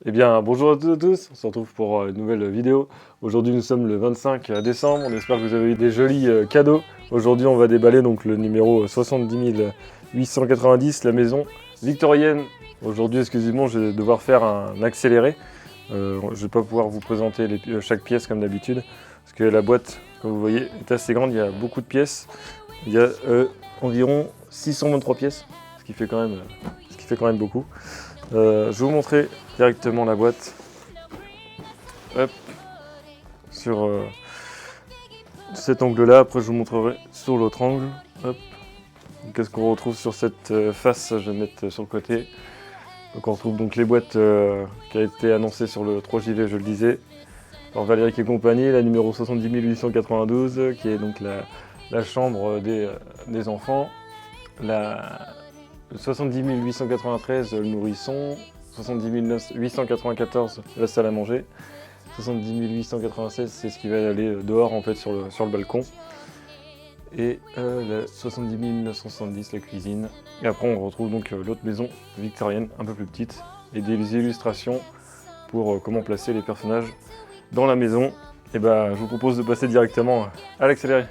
Eh bien, bonjour à toutes et à tous, on se retrouve pour une nouvelle vidéo. Aujourd'hui, nous sommes le 25 décembre, on espère que vous avez eu des jolis cadeaux. Aujourd'hui, on va déballer donc le numéro 70 890, la maison victorienne. Aujourd'hui, excusez-moi, je vais devoir faire un accéléré. Je ne vais pas pouvoir vous présenter chaque pièce comme d'habitude, parce que la boîte, comme vous voyez, est assez grande, il y a beaucoup de pièces. Il y a environ 623 pièces, ce qui fait quand même beaucoup. Je vais vous montrer directement la boîte. Hop, sur cet angle-là. Après, je vous montrerai sur l'autre angle. Hop. Qu'est-ce qu'on retrouve sur cette face? Je vais mettre sur le côté. Donc, on retrouve donc les boîtes qui a été annoncées sur le 3JV, je le disais. Alors, Valéric et compagnie, la numéro 70 892, qui est donc la chambre des enfants. Le 70 893, le nourrisson. 70 894, la salle à manger. 70 896, c'est ce qui va aller dehors en fait sur le balcon. Et le 70 970, la cuisine. Et après on retrouve donc l'autre maison victorienne, un peu plus petite, et des illustrations pour comment placer les personnages dans la maison. Et ben je vous propose de passer directement à l'accéléré.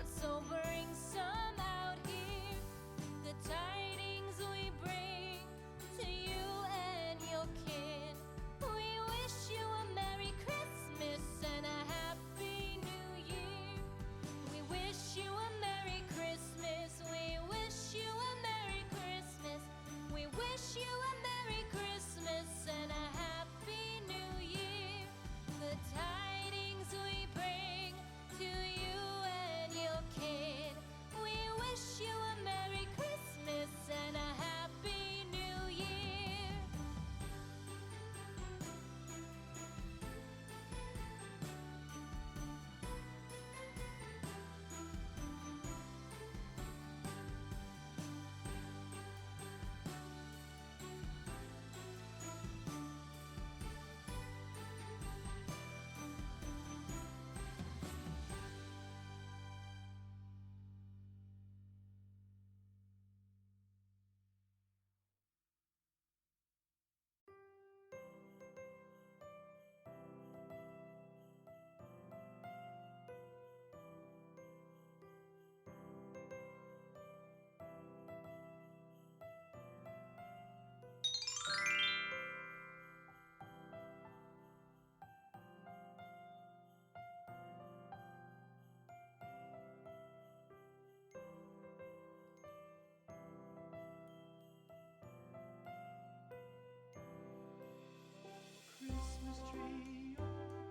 Christmas tree, oh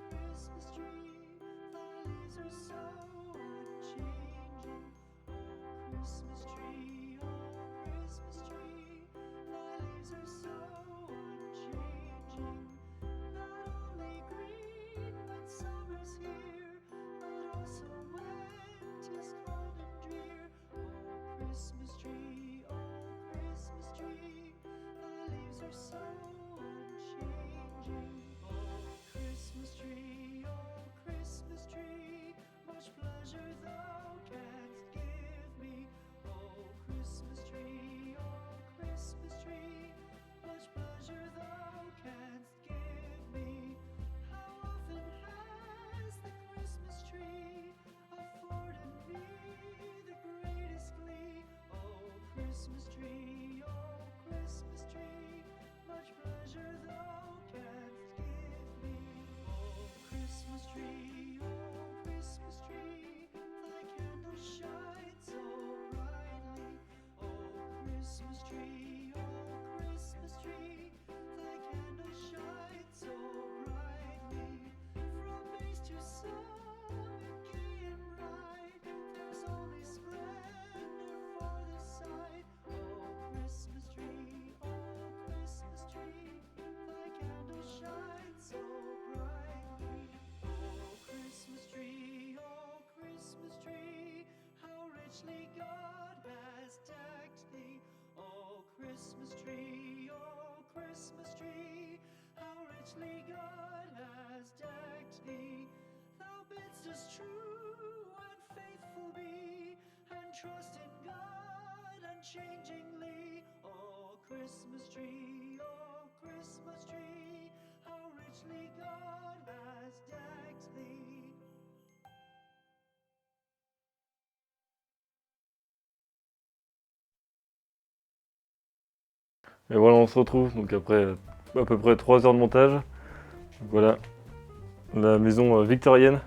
Christmas tree, thy leaves are so unchanging. Oh Christmas tree, thy leaves are so unchanging. Not only green, but summer's here, but also winter's cold and drear. Oh Christmas tree, thy leaves are so unchanging. Christmas tree, much pleasure thou canst give me. Oh Christmas tree, much pleasure thou canst give me. How often has the Christmas tree afforded me the greatest glee? Oh Christmas tree, much pleasure thou canst give me. Oh Christmas tree, thy candle shines so brightly. Oh Christmas tree, thy candle shines so brightly. From base to summit, gay and bright, there's only splendor for the sight. Oh Christmas tree, thy candle shines so brightly. Oh Christmas tree, how richly God has decked thee. Oh Christmas tree, how richly God has decked thee. Thou bidst us true and faithful be, and trust in God unchangingly. Oh Christmas tree, how Et voilà, on se retrouve donc après à peu près 3 heures de montage. Donc voilà, la maison victorienne.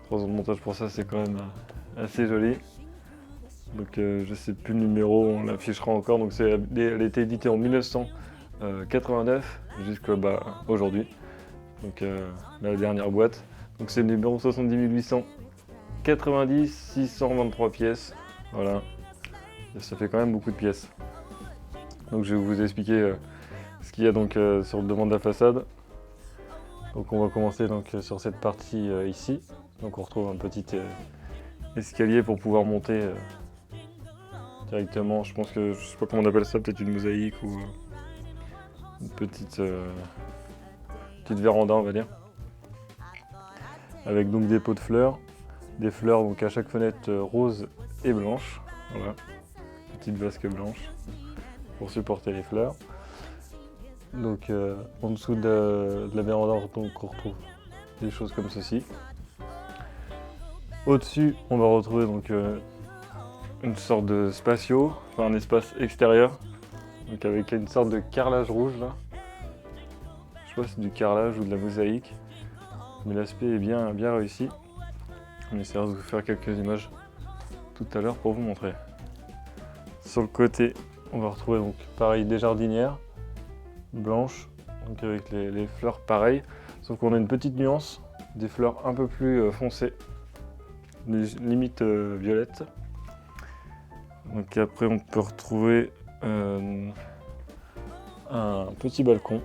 3 heures de montage pour ça, c'est quand même assez joli. Donc je sais plus le numéro, on l'affichera encore. Donc elle a été éditée en 1989 jusqu'à aujourd'hui. Donc la dernière boîte. Donc c'est le numéro 70 890, 623 pièces. Voilà, et ça fait quand même beaucoup de pièces. Donc je vais vous expliquer ce qu'il y a donc sur le devant de la façade. Donc on va commencer donc sur cette partie ici. Donc on retrouve un petit escalier pour pouvoir monter directement. Je pense que je sais pas comment on appelle ça, peut-être une mosaïque ou une petite véranda, on va dire. Avec donc des pots de fleurs, des fleurs donc à chaque fenêtre rose et blanche. Voilà, petite vasque blanche pour supporter les fleurs. Donc en dessous de la véranda, donc, on retrouve des choses comme ceci. Au-dessus, on va retrouver donc une sorte de spatio, enfin un espace extérieur, donc avec une sorte de carrelage rouge là. Je sais pas si c'est du carrelage ou de la mosaïque, mais l'aspect est bien réussi. On essaiera de vous faire quelques images tout à l'heure pour vous montrer. Sur le côté, on va retrouver donc pareil des jardinières blanches, donc avec les fleurs pareilles, sauf qu'on a une petite nuance, des fleurs un peu plus foncées, limite violettes. Donc après on peut retrouver un petit balcon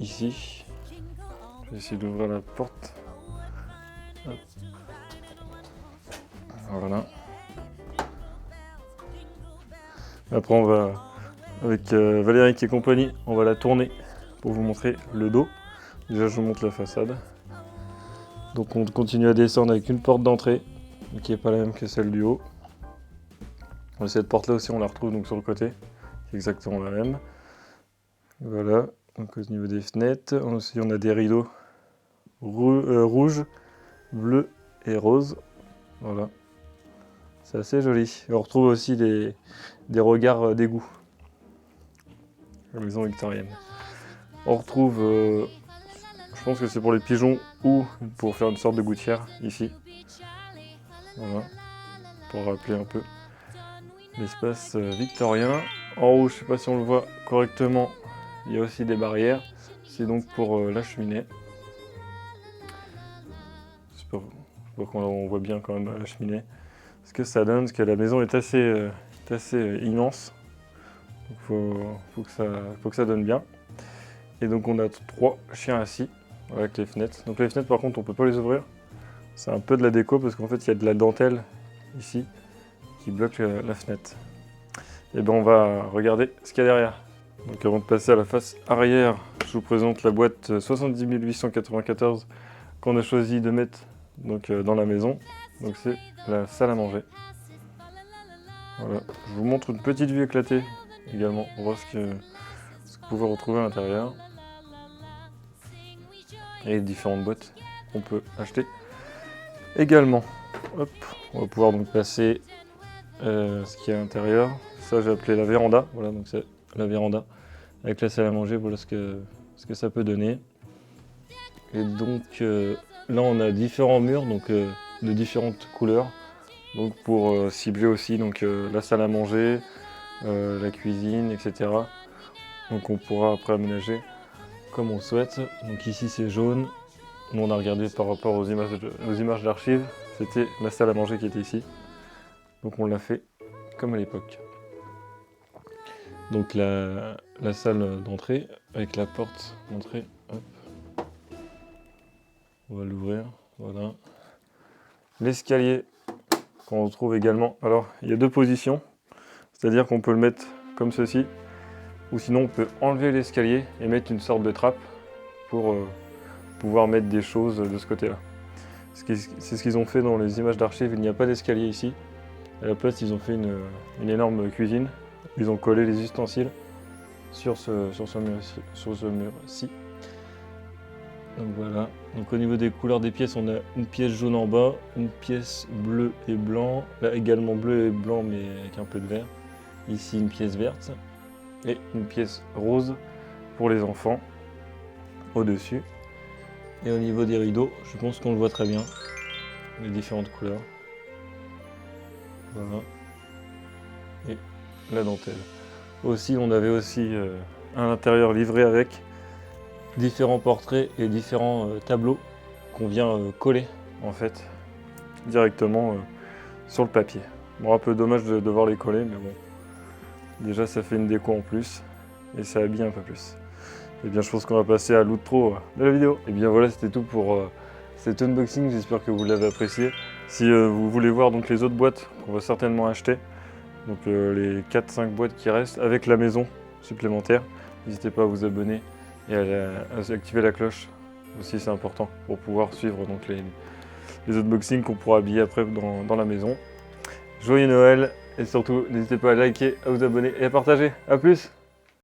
ici. Je vais essayer d'ouvrir la porte. Hop. Voilà. Après on va, avec Valérie et compagnie, on va la tourner pour vous montrer le dos. Déjà je vous montre la façade. Donc on continue à descendre avec une porte d'entrée, qui n'est pas la même que celle du haut. Cette porte là aussi on la retrouve donc sur le côté, c'est exactement la même. Voilà, donc au niveau des fenêtres, aussi on a des rideaux rouges, bleus et roses. Voilà, c'est assez joli. Et on retrouve aussi des regards d'égout. La maison victorienne. On retrouve, je pense que c'est pour les pigeons ou pour faire une sorte de gouttière ici. Voilà, pour rappeler un peu l'espace victorien. En haut, je ne sais pas si on le voit correctement, il y a aussi des barrières. C'est donc pour la cheminée. J'espère qu'on voit bien quand même la cheminée. Ce que ça donne, parce que la maison est assez immense. Il faut que ça donne bien. Et donc on a 3 chiens assis avec les fenêtres. Donc les fenêtres par contre on peut pas les ouvrir. C'est un peu de la déco parce qu'en fait il y a de la dentelle ici qui bloque la fenêtre. Et bien on va regarder ce qu'il y a derrière. Donc avant de passer à la face arrière, je vous présente la boîte 70 894 qu'on a choisi de mettre donc, dans la maison. Donc c'est la salle à manger. Voilà. Je vous montre une petite vue éclatée également pour voir ce que vous pouvez retrouver à l'intérieur. Et les différentes boîtes qu'on peut acheter également. Hop, on va pouvoir donc passer ce qu'il y a à l'intérieur. Ça j'ai appelé la véranda. Voilà, donc c'est la véranda avec la salle à manger. Voilà ce que ça peut donner. Et donc là on a différents murs donc de différentes couleurs. Donc pour cibler aussi donc la salle à manger, la cuisine, etc. Donc on pourra après aménager comme on souhaite. Donc ici c'est jaune. Nous on a regardé par rapport aux images d'archives. C'était la salle à manger qui était ici. Donc on l'a fait comme à l'époque. Donc la salle d'entrée avec la porte d'entrée. Hop. On va l'ouvrir. Voilà. L'escalier qu'on retrouve également. Alors il y a 2 positions. C'est-à-dire qu'on peut le mettre comme ceci. Ou sinon on peut enlever l'escalier et mettre une sorte de trappe pour pouvoir mettre des choses de ce côté-là. C'est ce qu'ils ont fait dans les images d'archives, il n'y a pas d'escalier ici. À la place ils ont fait une énorme cuisine. Ils ont collé les ustensiles sur ce mur-ci. Donc voilà. Donc au niveau des couleurs des pièces, on a une pièce jaune en bas, une pièce bleue et blanc, là également bleu et blanc mais avec un peu de vert. Ici une pièce verte. et une pièce rose pour les enfants au-dessus. Et au niveau des rideaux, je pense qu'on le voit très bien, les différentes couleurs. Voilà. Et la dentelle. Aussi, on avait aussi un intérieur livré avec différents portraits et différents tableaux qu'on vient coller en fait directement sur le papier. Bon, un peu dommage de devoir les coller, mais bon, déjà ça fait une déco en plus et ça habille un peu plus. Et bien je pense qu'on va passer à l'outro de la vidéo. Et bien voilà, c'était tout pour cet unboxing, j'espère que vous l'avez apprécié. Si vous voulez voir donc les autres boîtes qu'on va certainement acheter, donc les 4-5 boîtes qui restent avec la maison supplémentaire, n'hésitez pas à vous abonner et à activer la cloche aussi, c'est important pour pouvoir suivre donc les unboxings qu'on pourra habiller après dans la maison. Joyeux Noël et surtout n'hésitez pas à liker, à vous abonner et à partager. A plus!